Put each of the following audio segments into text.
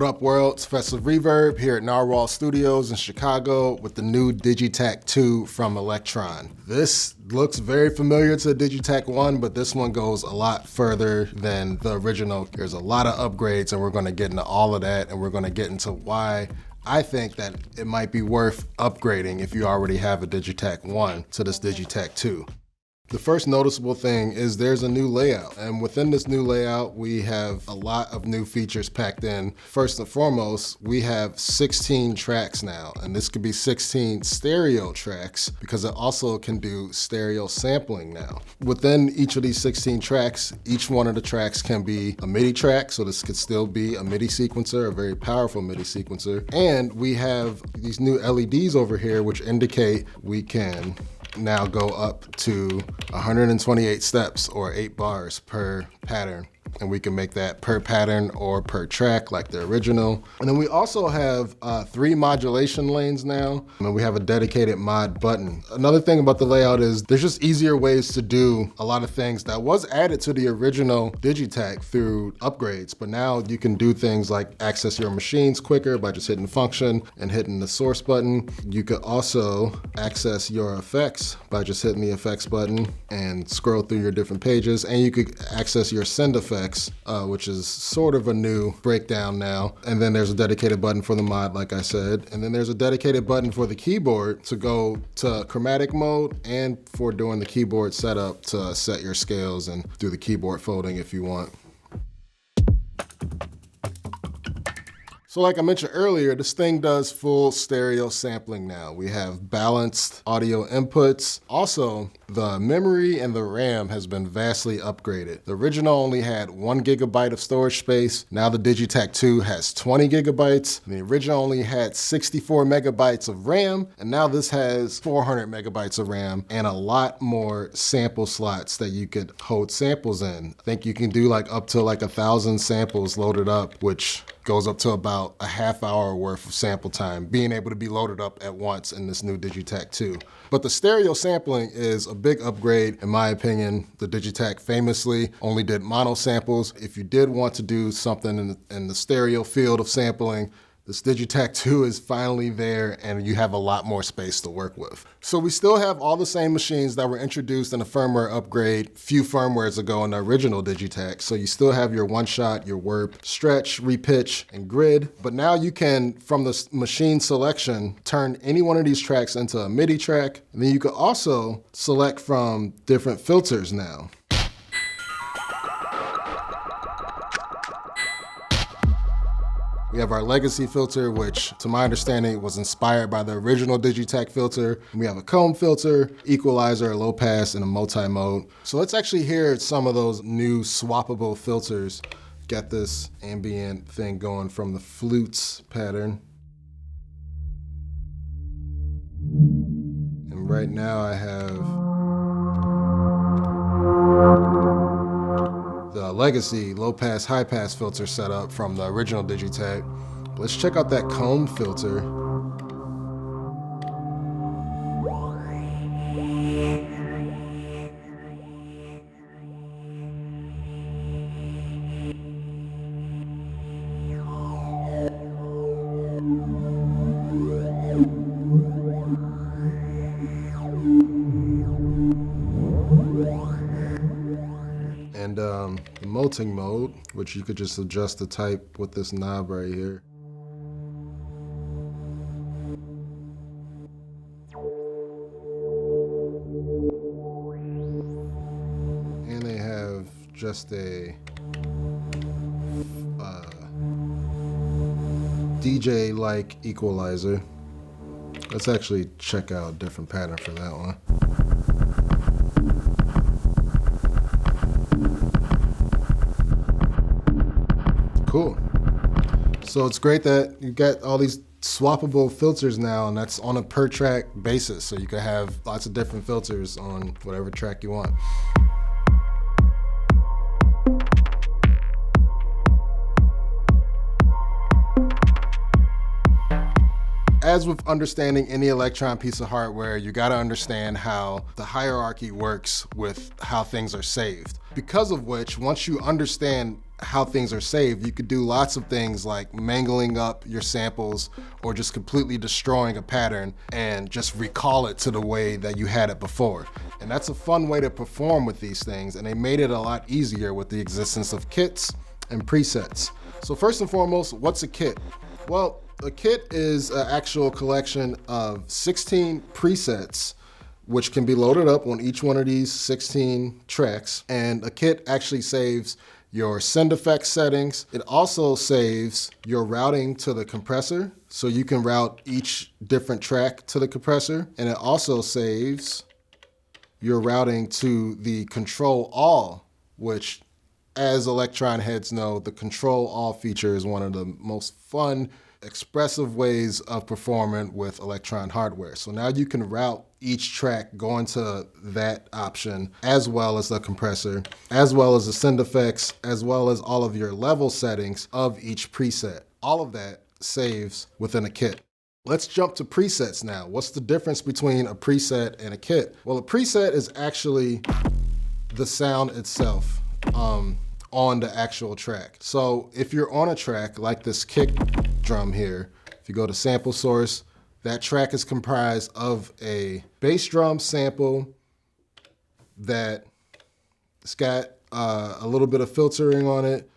What up, world? It's Professor Reverb here at Narwhal Studios in Chicago with the new Digitakt II from Elektron. This looks very familiar to Digitakt I, but this one goes a lot further than the original. There's a lot of upgrades, and we're going to get into all of that, and we're going to get into why I think that it might be worth upgrading if you already have a Digitakt I to this Digitakt II. The first noticeable thing is there's a new layout, and within this new layout we have a lot of new features packed in. First and foremost, we have 16 tracks now, and this could be 16 stereo tracks because it also can do stereo sampling now. Within each of these 16 tracks, each one of the tracks can be a MIDI track, so this could still be a MIDI sequencer, a very powerful MIDI sequencer. And we have these new LEDs over here which indicate we can now go up to 128 steps or 8 bars per pattern. And we can make that per pattern or per track like the original. And then we also have 3 modulation lanes now, and we have a dedicated mod button. Another thing about the layout is there's just easier ways to do a lot of things that was added to the original Digitakt through upgrades, but now you can do things like access your machines quicker by just hitting function and hitting the source button. You could also access your effects by just hitting the effects button and scroll through your different pages, and you could access your send effects, which is sort of a new breakdown now. And then there's a dedicated button for the mod, like I said. And then there's a dedicated button for the keyboard to go to chromatic mode and for doing the keyboard setup to set your scales and do the keyboard folding if you want. So like I mentioned earlier, this thing does full stereo sampling now. We have balanced audio inputs. Also, the memory and the RAM has been vastly upgraded. The original only had 1 gigabyte of storage space. Now the Digitakt II has 20 gigabytes. The original only had 64 megabytes of RAM, and now this has 400 megabytes of RAM and a lot more sample slots that you could hold samples in. I think you can do like up to like 1,000 samples loaded up, which goes up to about a half hour worth of sample time being able to be loaded up at once in this new Digitakt II. But the stereo sampling is a big upgrade in my opinion. The Digitakt famously only did mono samples. If you did want to do something in the stereo field of sampling, this Digitakt II is finally there and you have a lot more space to work with. So we still have all the same machines that were introduced in a firmware upgrade few firmwares ago in the original Digitakt. So you still have your one-shot, your warp, stretch, repitch, and grid. But now you can, from the machine selection, turn any one of these tracks into a MIDI track. And then you could also select from different filters now. We have our legacy filter, which to my understanding was inspired by the original Digitakt filter. We have a comb filter, equalizer, a low pass, and a multi-mode. So let's actually hear some of those new swappable filters. Got this ambient thing going from the flutes pattern. And right now I have the legacy low pass, high pass filter set up from the original Digitakt. Let's check out that comb filter. And the multing mode, which you could just adjust the type with this knob right here. And they have just a DJ-like equalizer. Let's actually check out a different pattern for that one. Cool. So it's great that you got all these swappable filters now, and that's on a per track basis. So you can have lots of different filters on whatever track you want. as with understanding any Elektron piece of hardware, you gotta understand how the hierarchy works with how things are saved. Because of which, once you understand how things are saved, you could do lots of things like mangling up your samples or just completely destroying a pattern and just recall it to the way that you had it before. And that's a fun way to perform with these things, and they made it a lot easier with the existence of kits and presets. So first and foremost, what's a kit? Well, a kit is an actual collection of 16 presets which can be loaded up on each one of these 16 tracks. And a kit actually saves your send effects settings. It also saves your routing to the compressor, so you can route each different track to the compressor. And it also saves your routing to the control all, which, as Elektron heads know, the control all feature is one of the most fun, expressive ways of performing with Elektron hardware. So now you can route each track going to that option, as well as the compressor, as well as the send effects, as well as all of your level settings of each preset. All of that saves within a kit. Let's jump to presets now. What's the difference between a preset and a kit? Well, a preset is actually the sound itself on the actual track. So if you're on a track like this kick drum here, if you go to sample source, that track is comprised of a bass drum sample that it's got a little bit of filtering on it.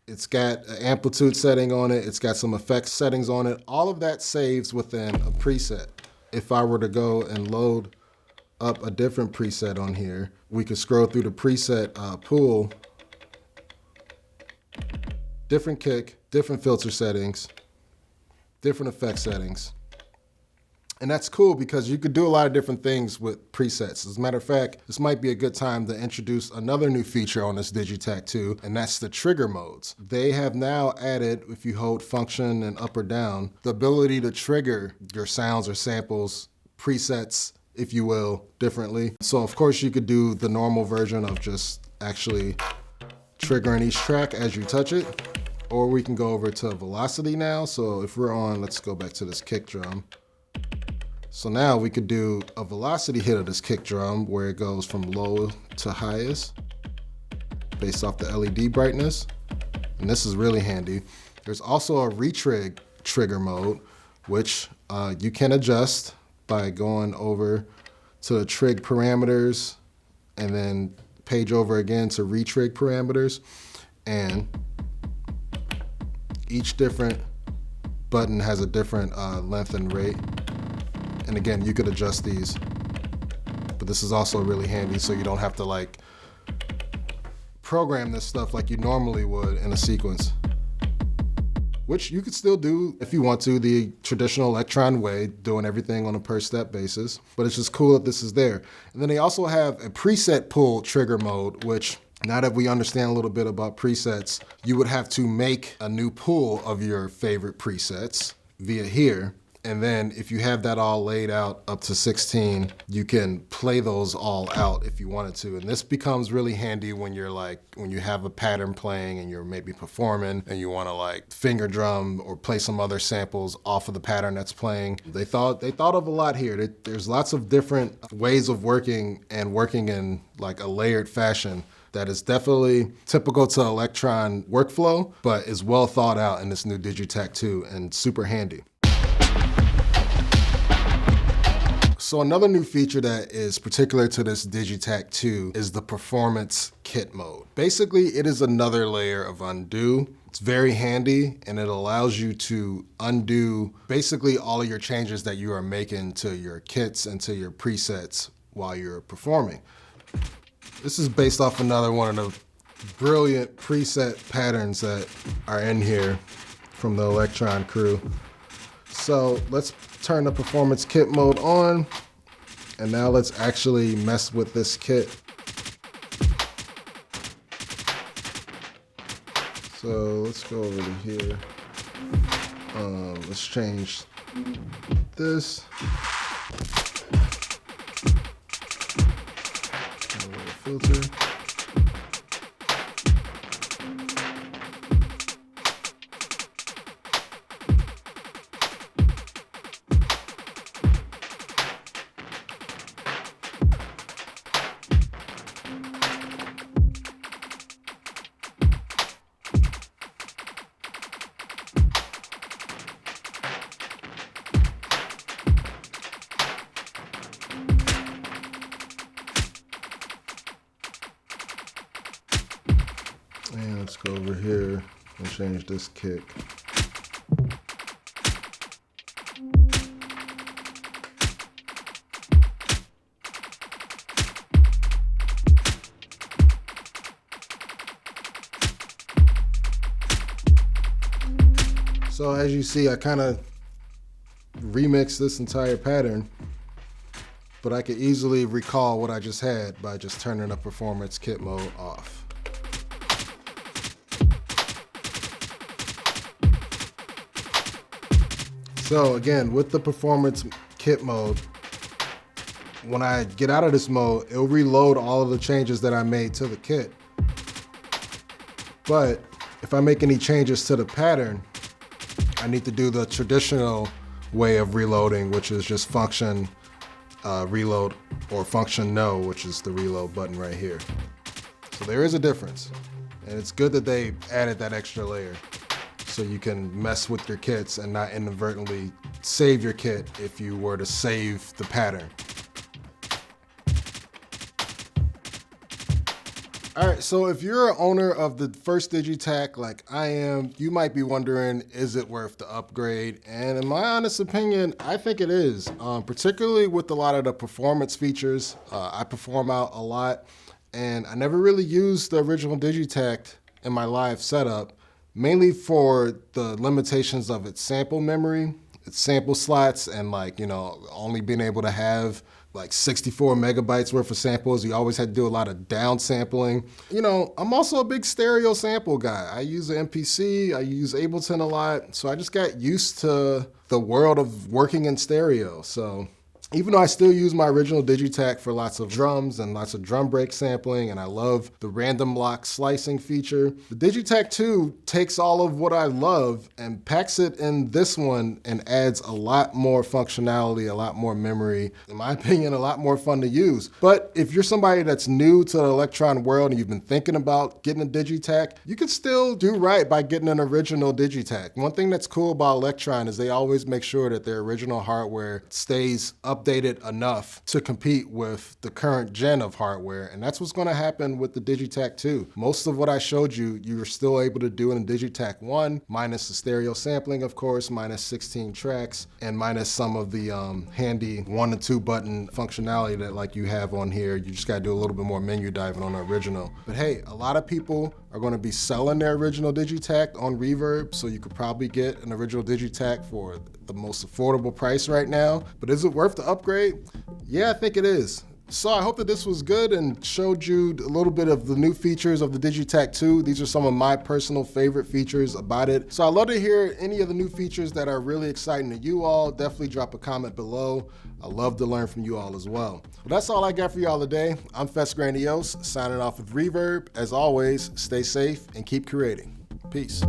It's got an amplitude setting on it. It's got some effects settings on it. All of that saves within a preset. If I were to go and load up a different preset on here, we could scroll through the preset pool, different kick, different filter settings, different effect settings. And that's cool because you could do a lot of different things with presets. As a matter of fact, this might be a good time to introduce another new feature on this Digitakt II, and that's the trigger modes. They have now added, if you hold function and up or down, the ability to trigger your sounds or samples, presets, if you will, differently. So of course you could do the normal version of just actually triggering each track as you touch it, or we can go over to velocity now. So if we're on, let's go back to this kick drum. So now we could do a velocity hit of this kick drum where it goes from low to highest based off the LED brightness. And this is really handy. There's also a retrig trigger mode, which you can adjust by going over to the trig parameters and then page over again to retrig parameters. And each different button has a different length and rate. And again, you could adjust these, but this is also really handy so you don't have to like program this stuff like you normally would in a sequence, which you could still do if you want to, the traditional Elektron way, doing everything on a per step basis, but it's just cool that this is there. And then they also have a preset pull trigger mode, which now that we understand a little bit about presets, you would have to make a new pool of your favorite presets via here. And then if you have that all laid out up to 16, you can play those all out if you wanted to. And this becomes really handy when you're like, when you have a pattern playing and you're maybe performing and you want to like finger drum or play some other samples off of the pattern that's playing. They thought of a lot here. There's lots of different ways of working and working in like a layered fashion that is definitely typical to Elektron workflow, but is well thought out in this new Digitakt II and super handy. So another new feature that is particular to this Digitakt II is the performance kit mode. Basically, it is another layer of undo. It's very handy and it allows you to undo basically all of your changes that you are making to your kits and to your presets while you're performing. This is based off another one of the brilliant preset patterns that are in here from the Elektron crew. So let's turn the performance kit mode on, and now let's actually mess with this kit. So let's go over to here. Let's change this. A little filter. Let's go over here and change this kick. So as you see, I kind of remixed this entire pattern, but I could easily recall what I just had by just turning the performance kit mode off. So again, with the performance kit mode, when I get out of this mode, it'll reload all of the changes that I made to the kit. But if I make any changes to the pattern, I need to do the traditional way of reloading, which is just function reload, or function no, which is the reload button right here. So there is a difference, and it's good that they added that extra layer so you can mess with your kits and not inadvertently save your kit if you were to save the pattern. All right, so if you're an owner of the first Digitakt like I am, you might be wondering, is it worth the upgrade? And in my honest opinion, I think it is, particularly with a lot of the performance features. I perform out a lot, and I never really used the original Digitakt in my live setup, mainly for the limitations of its sample memory, its sample slots, and only being able to have like 64 megabytes worth of samples. You always had to do a lot of down sampling. I'm also a big stereo sample guy. I use an MPC, I use Ableton a lot, so I just got used to the world of working in stereo. So even though I still use my original Digitakt for lots of drums and lots of drum break sampling, and I love the random lock slicing feature, the Digitakt II takes all of what I love and packs it in this one and adds a lot more functionality, a lot more memory, in my opinion, a lot more fun to use. But if you're somebody that's new to the Elektron world and you've been thinking about getting a Digitakt, you can still do right by getting an original Digitakt. One thing that's cool about Elektron is they always make sure that their original hardware stays updated enough to compete with the current gen of hardware, and that's what's going to happen with the Digitakt II. Most of what I showed you, you're still able to do in the Digitakt 1, minus the stereo sampling, of course, minus 16 tracks, and minus some of the handy 1 and 2 button functionality that you have on here. You just got to do a little bit more menu diving on the original. But hey, a lot of people are going to be selling their original Digitakt on Reverb, so you could probably get an original Digitakt for the most affordable price right now. But is it worth the upgrade? Yeah, I think it is. So I hope that this was good and showed you a little bit of the new features of the Digitakt II. These are some of my personal favorite features about it. So I'd love to hear any of the new features that are really exciting to you all. Definitely drop a comment below. I love to learn from you all as well. Well, that's all I got for y'all today. I'm Fest Grandiose, signing off with Reverb. As always, stay safe and keep creating. Peace.